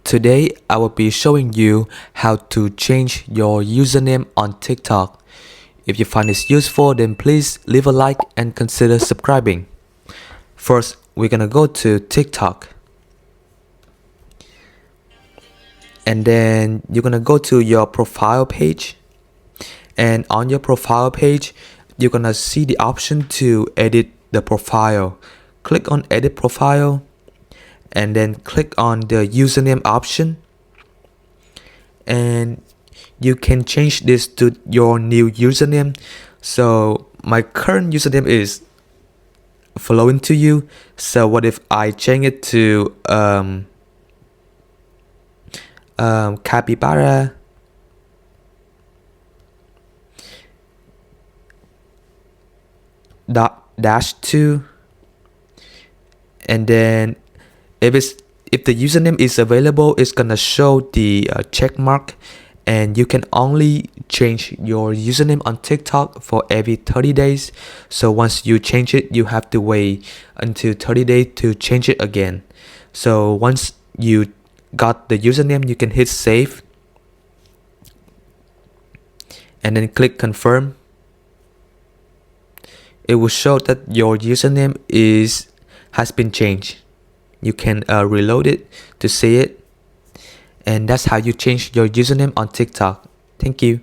Today, I will be showing you how to change your username on TikTok. If you find this useful, then please leave a like and consider subscribing. First, we're gonna go to TikTok. And then you're gonna go to your profile page. And on your profile page, you're gonna see the option to edit the profile. Click on edit profile and then click on the username option, and you can change this to your new username. So my current username is flowing to you. So what if I change it to capybara dash 2, and then if the username is available, it's gonna show the check mark, and you can only change your username on TikTok for every 30 days. So once you change it, you have to wait until 30 days to change it again. So once you got the username, you can hit save and then click confirm. It will show that your username has been changed. You can reload it to see it. And that's how you change your username on TikTok. Thank you.